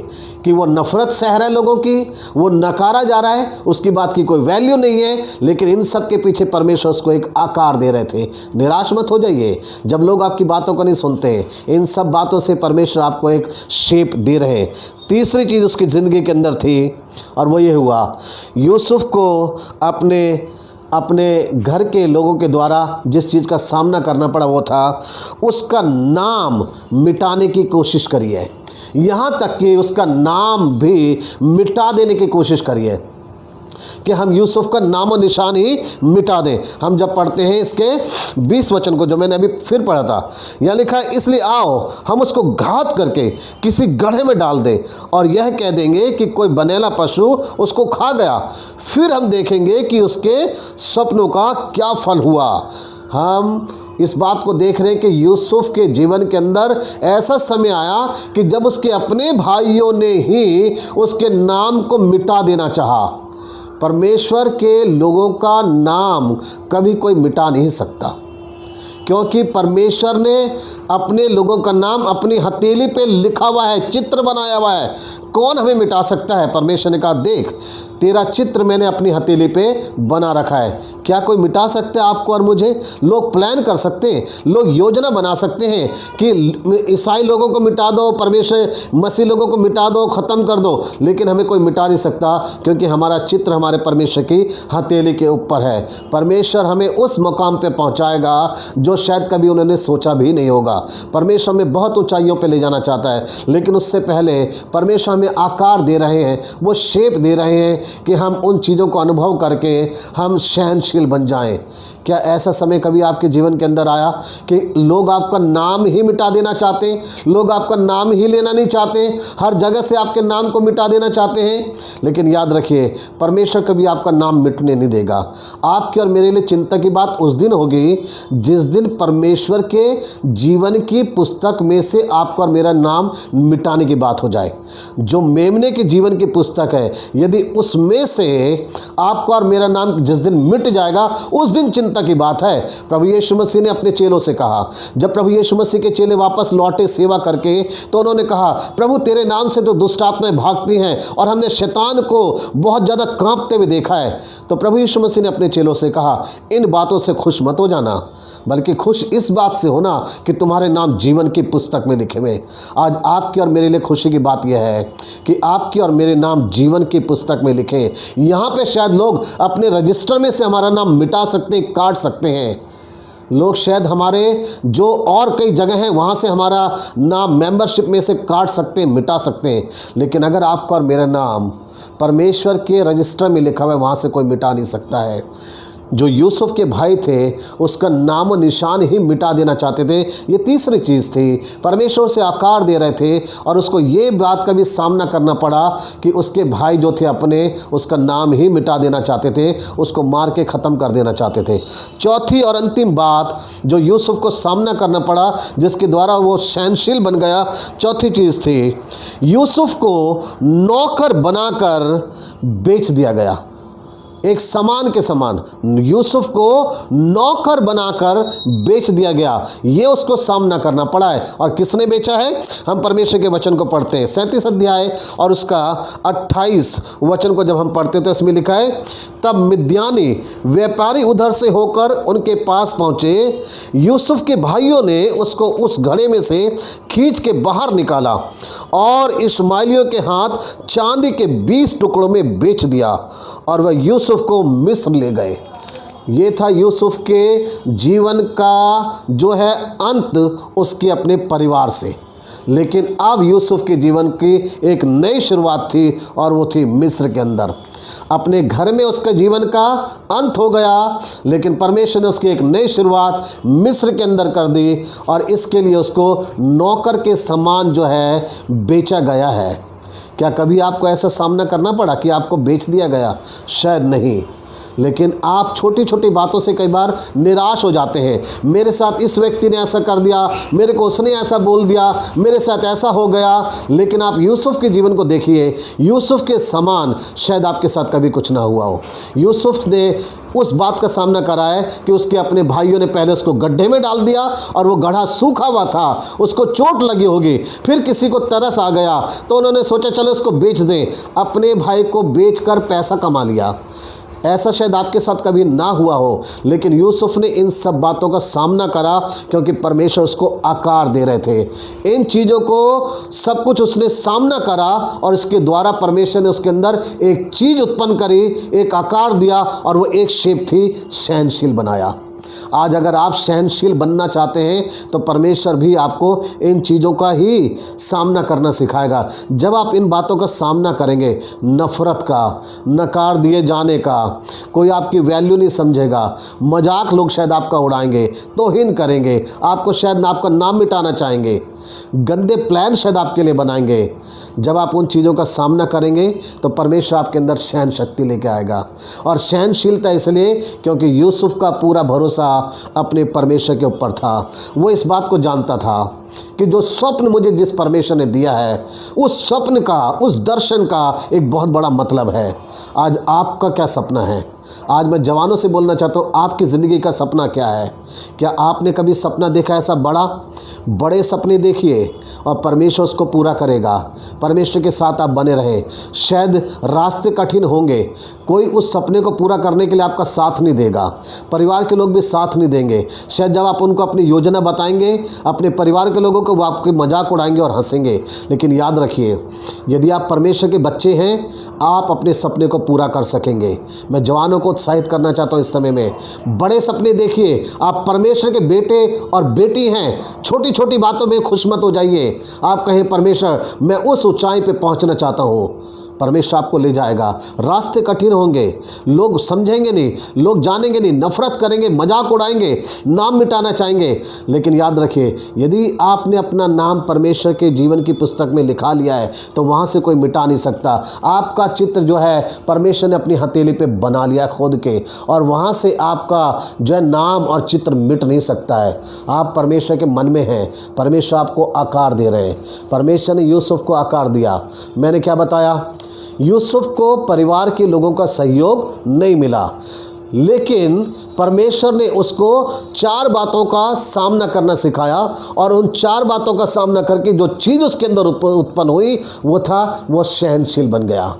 S1: कि वो नफ़रत सह रहा है लोगों की, वो नकारा जा रहा है, उसकी बात की कोई वैल्यू नहीं है, लेकिन इन सब के पीछे परमेश्वर उसको एक आकार दे रहे थे। निराश मत हो जाइए जब लोग आपकी बातों को नहीं सुनते, इन सब बातों से परमेश्वर आपको एक शेप दे रहे हैं। तीसरी चीज़ उसकी ज़िंदगी के अंदर थी और वो ये हुआ, यूसुफ को अपने घर के लोगों के द्वारा जिस चीज़ का सामना करना पड़ा वो था उसका नाम मिटाने की कोशिश करी है। यहाँ तक कि उसका नाम भी मिटा देने की कोशिश करी है कि हम यूसुफ का नामो निशान ही मिटा दें। हम जब पढ़ते हैं इसके 20 वचन को, जो मैंने अभी फिर पढ़ा था, यहाँ लिखा है इसलिए आओ हम उसको घात करके किसी गड्ढे में डाल दें और यह कह देंगे कि कोई बनेला पशु उसको खा गया, फिर हम देखेंगे कि उसके स्वप्नों का क्या फल हुआ। हम इस बात को देख रहे हैं कि यूसुफ के जीवन के अंदर ऐसा समय आया कि जब उसके अपने भाइयों ने ही उसके नाम को मिटा देना चाहा। परमेश्वर के लोगों का नाम कभी कोई मिटा नहीं सकता, क्योंकि परमेश्वर ने अपने लोगों का नाम अपनी हथेली पे लिखा हुआ है, चित्र बनाया हुआ है। कौन हमें मिटा सकता है? परमेश्वर ने कहा देख तेरा चित्र मैंने अपनी हथेली पे बना रखा है। क्या कोई मिटा सकता है आपको और मुझे? लोग प्लान कर सकते हैं, लोग योजना बना सकते हैं कि ईसाई लोगों को मिटा दो, परमेश्वर मसीह लोगों को मिटा दो, ख़त्म कर दो, लेकिन हमें कोई मिटा नहीं सकता, क्योंकि हमारा चित्र हमारे परमेश्वर की हथेली के ऊपर है। परमेश्वर हमें उस मुकाम पे पहुंचाएगा जो शायद कभी उन्होंने सोचा भी नहीं होगा। परमेश्वर हमें बहुत ऊंचाइयों पे ले जाना चाहता है, लेकिन उससे पहले परमेश्वर हमें आकार दे रहे हैं, वो शेप दे रहे हैं कि हम उन चीज़ों को अनुभव करके हम सहनशील बन जाएं। क्या ऐसा समय कभी आपके जीवन के अंदर आया कि लोग आपका नाम ही मिटा देना चाहते हैं, लोग आपका नाम ही लेना नहीं चाहते, हर जगह से आपके नाम को मिटा देना चाहते हैं? लेकिन याद रखिए, परमेश्वर कभी आपका नाम मिटने नहीं देगा। आपके और मेरे लिए चिंता की बात उस दिन होगी जिस दिन परमेश्वर के जीवन की पुस्तक में से आपका और मेरा नाम मिटाने की बात हो जाए। जो मेमने के जीवन की पुस्तक है, यदि उसमें से आपका और मेरा नाम जिस दिन मिट जाएगा उस दिन चिंता की बात है। प्रभु यीशु मसीह ने अपने चेलों से कहा, जब प्रभु यीशु मसीह के चेले वापस लौटे सेवा करके, तो उन्होंने कहा, प्रभु तेरे नाम से तो दुष्ट आत्माएं भागती हैं और हमने शैतान को बहुत ज़्यादा कांपते हुए देखा है। तो प्रभु यीशु मसीह ने अपने चेलों से कहा, इन बातों से खुश मत हो जाना, बल्कि खुश इस बात से होना कि तुम्हारे नाम जीवन की पुस्तक में लिखे हुए। आज आपकी और मेरे लिए खुशी की बात यह है कि आपकी और मेरे नाम जीवन की पुस्तक में लिखे। यहाँ पे शायद लोग अपने रजिस्टर में से हमारा नाम मिटा सकते हैं, काट सकते हैं। लोग शायद हमारे जो और कई जगह हैं वहाँ से हमारा नाम मेंबरशिप में से काट सकते हैं, मिटा सकते हैं, लेकिन अगर आपका और मेरा नाम परमेश्वर के रजिस्टर में लिखा हुआ है, वहाँ से कोई मिटा नहीं सकता है। जो यूसुफ के भाई थे उसका नाम व निशान ही मिटा देना चाहते थे। ये तीसरी चीज़ थी, परमेश्वर से आकार दे रहे थे और उसको ये बात का भी सामना करना पड़ा कि उसके भाई जो थे अपने, उसका नाम ही मिटा देना चाहते थे, उसको मार के ख़त्म कर देना चाहते थे। चौथी और अंतिम बात जो यूसुफ को सामना करना पड़ा, जिसके द्वारा वो सहनशील बन गया, चौथी चीज़ थी, यूसुफ को नौकर बनाकर बेच दिया गया। एक समान के समान यूसुफ को नौकर बनाकर बेच दिया गया। ये उसको सामना करना पड़ा है। और किसने बेचा है? हम परमेश्वर के वचन को पढ़ते हैं 37 अध्याय और उसका 28 वचन को जब हम पढ़ते हैं तो इसमें लिखा है, तब मिद्यानी व्यापारी उधर से होकर उनके पास पहुँचे। यूसुफ के भाइयों ने उसको उस घड़े में से खींच के बाहर निकाला और इश्माइलियों के हाथ चांदी के 20 टुकड़ों में बेच दिया और वह यूसुफ को मिस्र ले गए। ये था यूसुफ के जीवन का जो है अंत उसके अपने परिवार से। लेकिन अब यूसुफ के जीवन की एक नई शुरुआत थी और वो थी मिस्र के अंदर। अपने घर में उसके जीवन का अंत हो गया, लेकिन परमेश्वर ने उसकी एक नई शुरुआत मिस्र के अंदर कर दी और इसके लिए उसको नौकर के समान जो है बेचा गया है। क्या कभी आपको ऐसा सामना करना पड़ा कि आपको बेच दिया गया? शायद नहीं, लेकिन आप छोटी छोटी बातों से कई बार निराश हो जाते हैं। मेरे साथ इस व्यक्ति ने ऐसा कर दिया, मेरे को उसने ऐसा बोल दिया, मेरे साथ ऐसा हो गया। लेकिन आप यूसुफ के जीवन को देखिए, यूसुफ के समान शायद आपके साथ कभी कुछ ना हुआ हो। यूसुफ ने उस बात का सामना करा है कि उसके अपने भाइयों ने पहले उसको गड्ढे में डाल दिया और वो गड्ढा सूखा हुआ था, उसको चोट लगी होगी, फिर किसी को तरस आ गया तो उन्होंने सोचा चलो उसको बेच दें। अपने भाई को बेचकर पैसा कमा लिया। ऐसा शायद आपके साथ कभी ना हुआ हो, लेकिन यूसुफ ने इन सब बातों का सामना करा क्योंकि परमेश्वर उसको आकार दे रहे थे। इन चीज़ों को सब कुछ उसने सामना करा और इसके द्वारा परमेश्वर ने उसके अंदर एक चीज़ उत्पन्न करी, एक आकार दिया और वो एक शेप थी, सहनशील बनाया। आज अगर आप सहनशील बनना चाहते हैं तो परमेश्वर भी आपको इन चीज़ों का ही सामना करना सिखाएगा। जब आप इन बातों का सामना करेंगे, नफ़रत का, नकार दिए जाने का, कोई आपकी वैल्यू नहीं समझेगा, मजाक लोग शायद आपका उड़ाएंगे, तौहीन करेंगे, आपको शायद आपका नाम मिटाना चाहेंगे, गंदे प्लान शायद आपके लिए बनाएंगे। जब आप उन चीज़ों का सामना करेंगे तो परमेश्वर आपके अंदर सहन शक्ति लेके आएगा। और सहनशीलता इसलिए क्योंकि यूसुफ का पूरा भरोसा अपने परमेश्वर के ऊपर था। वो इस बात को जानता था कि जो स्वप्न मुझे जिस परमेश्वर ने दिया है, उस स्वप्न का, उस दर्शन का एक बहुत बड़ा मतलब है। आज आपका क्या सपना है? आज मैं जवानों से बोलना चाहता हूँ, आपकी ज़िंदगी का सपना क्या है? क्या आपने कभी सपना देखा ऐसा बड़े सपने देखिए और परमेश्वर उसको पूरा करेगा। परमेश्वर के साथ आप बने रहें। शायद रास्ते कठिन होंगे, कोई उस सपने को पूरा करने के लिए आपका साथ नहीं देगा, परिवार के लोग भी साथ नहीं देंगे। शायद जब आप उनको अपनी योजना बताएंगे, अपने परिवार के लोगों को, वो आपके मजाक उड़ाएंगे और हंसेंगे। लेकिन याद रखिए, यदि आप परमेश्वर के बच्चे हैं, आप अपने सपने को पूरा कर सकेंगे। मैं जवानों को उत्साहित करना चाहता हूँ इस समय में, बड़े सपने देखिए। आप परमेश्वर के बेटे और बेटी हैं। छोटी छोटी बातों में खुश मत हो जाइए। आप कहें परमेश्वर मैं उस ऊंचाई पे पहुंचना चाहता हूँ, परमेश्वर आपको ले जाएगा। रास्ते कठिन होंगे, लोग समझेंगे नहीं, लोग जानेंगे नहीं, नफरत करेंगे, मजाक उड़ाएंगे, नाम मिटाना चाहेंगे। लेकिन याद रखिए, यदि आपने अपना नाम परमेश्वर के जीवन की पुस्तक में लिखा लिया है तो वहाँ से कोई मिटा नहीं सकता। आपका चित्र जो है परमेश्वर ने अपनी हथेली पे बना लिया खोद के, और वहाँ से आपका जो है नाम और चित्र मिट नहीं सकता है। आप परमेश्वर के मन में हैं, परमेश्वर आपको आकार दे रहे हैं। परमेश्वर ने यूसुफ को आकार दिया। मैंने क्या बताया? यूसुफ को परिवार के लोगों का सहयोग नहीं मिला, लेकिन परमेश्वर ने उसको 4 बातों का सामना करना सिखाया, और उन 4 बातों का सामना करके जो चीज़ उसके अंदर उत्पन्न हुई वो सहनशील बन गया।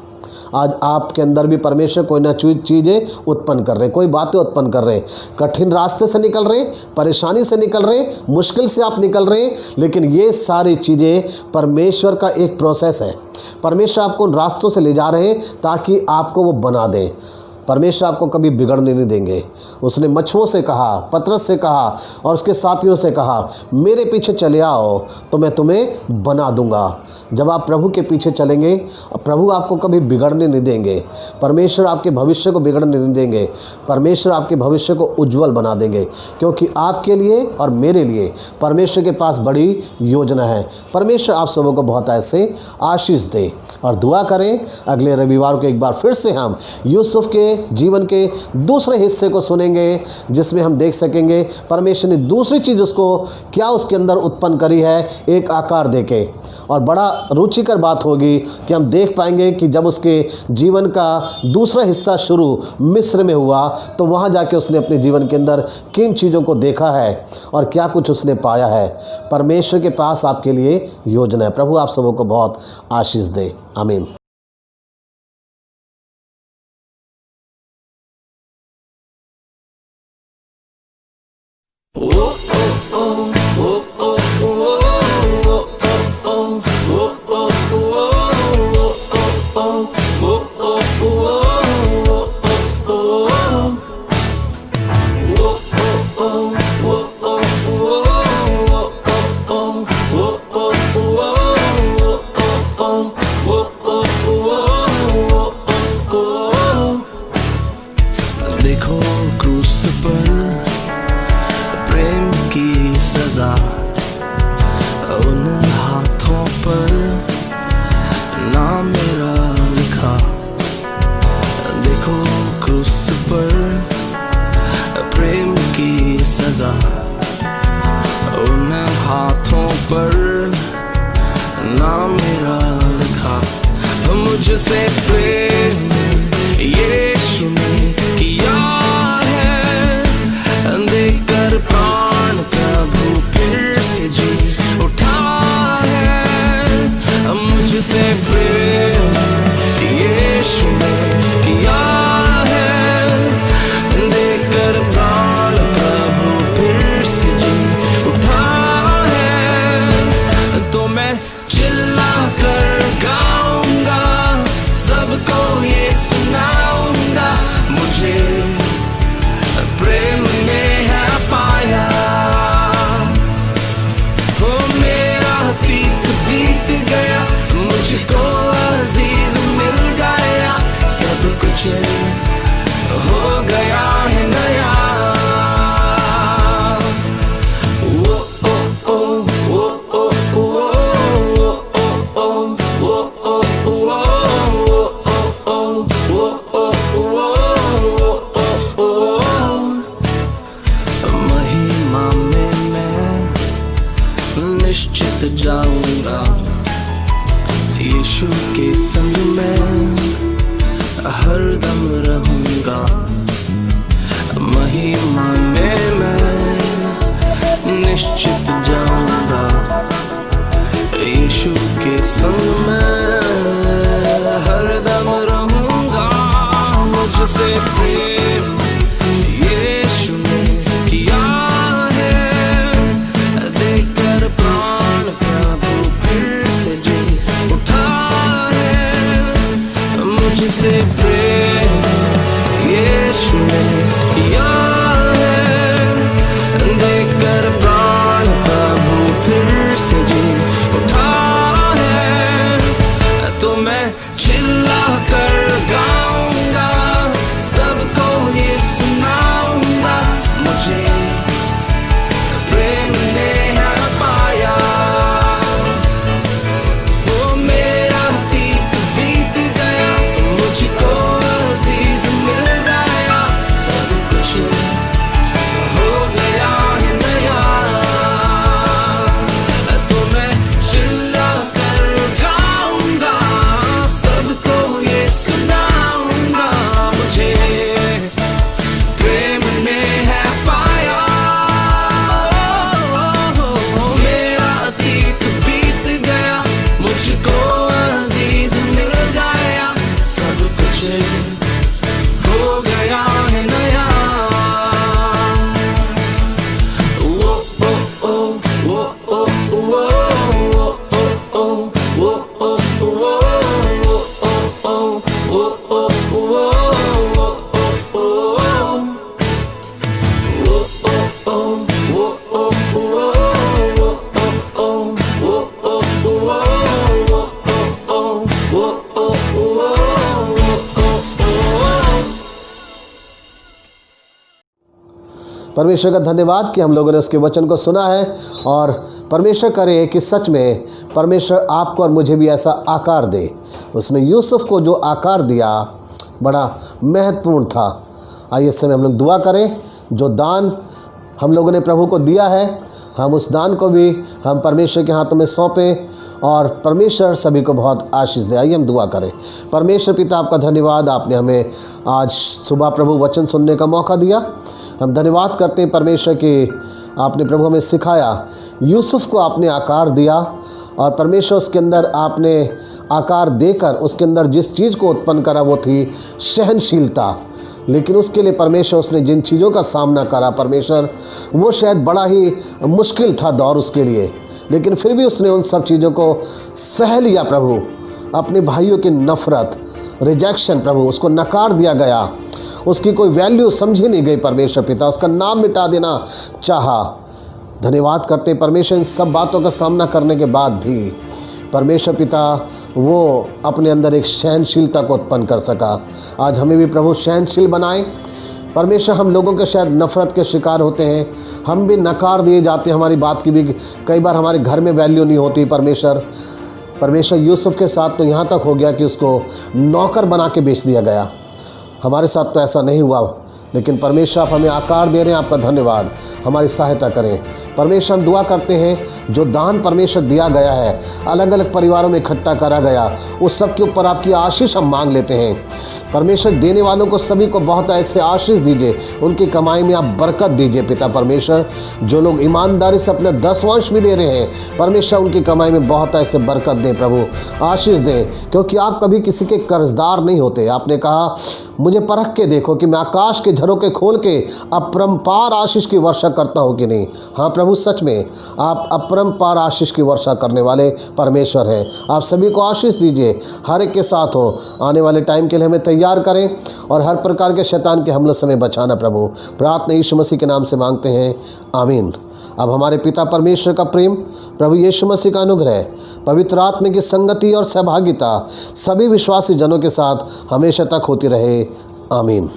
S1: आज आपके अंदर भी परमेश्वर कोई ना चीज़ें उत्पन्न कर रहे, कोई बातें उत्पन्न कर रहे। कठिन रास्ते से निकल रहे, परेशानी से निकल रहे, मुश्किल से आप निकल रहे, लेकिन ये सारी चीज़ें परमेश्वर का एक प्रोसेस है। परमेश्वर आपको उन रास्तों से ले जा रहे हैं ताकि आपको वो बना दें। परमेश्वर आपको कभी बिगड़ने नहीं देंगे। उसने मछुओं से कहा, पतरस से कहा और उसके साथियों से कहा, मेरे पीछे चले आओ तो मैं तुम्हें बना दूंगा। जब आप प्रभु के पीछे चलेंगे, प्रभु आपको कभी बिगड़ने नहीं देंगे। परमेश्वर आपके भविष्य को बिगड़ने नहीं देंगे। परमेश्वर आपके भविष्य को उज्जवल बना देंगे, क्योंकि आपके लिए और मेरे लिए परमेश्वर के पास बड़ी योजना है। परमेश्वर आप सबों को बहुत ऐसे आशीष दे, और दुआ करें अगले रविवार को एक बार फिर से हम यूसुफ के जीवन के दूसरे हिस्से को सुनेंगे, जिसमें हम देख सकेंगे परमेश्वर ने दूसरी चीज़ उसको क्या उसके अंदर उत्पन्न करी है, एक आकार देके। और बड़ा रुचिकर बात होगी कि हम देख पाएंगे कि जब उसके जीवन का दूसरा हिस्सा शुरू मिस्र में हुआ तो वहाँ जाके उसने अपने जीवन के अंदर किन चीज़ों को देखा है और क्या कुछ उसने पाया है। परमेश्वर के पास आपके लिए योजना है। प्रभु आप सबों को बहुत आशीष दे। आमीन।
S2: देखो क्रूस पर प्रेम की सजा, उन हाथों पर नाम मेरा लिखा। देखो क्रूस पर प्रेम की सजा, उन हाथों पर नाम मेरा लिखा। मुझसे प्रेम यीशु ने किया है, देकर प्राण प्रभु फिर से जी उठा है। मुझसे प्रेम यीशु ने किया है, देकर प्राण प्रभु फिर से जी उठा है। तो मैं चिल्ला कर गाऊंगा, सबको ये सुनाऊंगा, मुझे प्रेम ने है पाया। हो मेरा अतीत बीत गया, मुझको अजीज मिल गया, सब कुछ हो गया है नया। ओ ओ ओ ओ ओ ओ महिमा में मैं निश्चित जाऊंगा, यीशु के संग में हरदम रहूंगा। महिमा में मैं निश्चित जाऊंगा, यीशु के संग में हरदम रहूंगा। मुझसे प्रेम यीशु ने किया है, देकर प्राण प्रभु फिर से जी उठा है। मुझसे प्रेम यीशु ने किया है, देकर प्राण प्रभु फिर से जी उठा है। तो मैं चिल्ला
S1: परमेश्वर का धन्यवाद कि हम लोगों ने उसके वचन को सुना है, और परमेश्वर करे कि सच में परमेश्वर आपको और मुझे भी ऐसा आकार दे। उसने यूसुफ को जो आकार दिया बड़ा महत्वपूर्ण था। आइए इस समय हम लोग दुआ करें। जो दान हम लोगों ने प्रभु को दिया है, हम उस दान को भी हम परमेश्वर के हाथों में सौंपें और परमेश्वर सभी को बहुत आशीष दे। आइए हम दुआ करें। परमेश्वर पिता, आपका धन्यवाद, आपने हमें आज सुबह प्रभु वचन सुनने का मौका दिया। हम धन्यवाद करते हैं परमेश्वर कि आपने प्रभु हमें सिखाया, यूसुफ को आपने आकार दिया और परमेश्वर उसके अंदर आपने आकार देकर उसके अंदर जिस चीज़ को उत्पन्न करा वो थी सहनशीलता। लेकिन उसके लिए परमेश्वर उसने जिन चीज़ों का सामना करा परमेश्वर, वो शायद बड़ा ही मुश्किल था दौर उसके लिए, लेकिन फिर भी उसने उन सब चीज़ों को सह लिया प्रभु। अपने भाइयों की नफ़रत, रिजेक्शन प्रभु, उसको नकार दिया गया, उसकी कोई वैल्यू समझी नहीं गई परमेश्वर पिता, उसका नाम मिटा देना चाहा। धन्यवाद करते परमेश्वर, इन सब बातों का सामना करने के बाद भी परमेश्वर पिता वो अपने अंदर एक सहनशीलता को उत्पन्न कर सका। आज हमें भी प्रभु सहनशील बनाएं परमेश्वर। हम लोगों के शायद नफ़रत के शिकार होते हैं, हम भी नकार दिए जाते हैं, हमारी बात की भी कई बार हमारे घर में वैल्यू नहीं होती परमेश्वर यूसुफ के साथ तो यहाँ तक हो गया कि उसको नौकर बना के बेच दिया गया। हमारे साथ तो ऐसा नहीं हुआ, लेकिन परमेश्वर आप हमें आकार दे रहे हैं, आपका धन्यवाद। हमारी सहायता करें परमेश्वर। हम दुआ करते हैं जो दान परमेश्वर दिया गया है, अलग अलग परिवारों में इकट्ठा करा गया, उस सब के ऊपर आपकी आशीष हम मांग लेते हैं परमेश्वर। देने वालों को सभी को बहुत ऐसे आशीष दीजिए, उनकी कमाई में आप बरकत दीजिए पिता परमेश्वर। जो लोग ईमानदारी से अपने दसवांश भी दे रहे हैं परमेश्वर, उनकी कमाई में बहुत ऐसे बरकत दें प्रभु, आशीष दें, क्योंकि आप कभी किसी के कर्जदार नहीं होते। आपने कहा मुझे परख के देखो कि मैं आकाश के झरोखे खोल के अपरंपार आशीष की वर्षा करता हूँ कि नहीं। हाँ प्रभु, सच में आप अपरंपार आशीष की वर्षा करने वाले परमेश्वर हैं। आप सभी को आशीष दीजिए, हर एक के साथ हो। आने वाले टाइम के लिए हमें तैयार करें और हर प्रकार के शैतान के हमलों से हमें बचाना प्रभु। प्रार्थना यीशु मसीह के नाम से मांगते हैं, आमीन। अब हमारे पिता परमेश्वर का प्रेम, प्रभु यीशु मसीह का अनुग्रह, पवित्र आत्मा की संगति और सहभागिता सभी विश्वासी जनों के साथ हमेशा तक होती रहे, आमीन।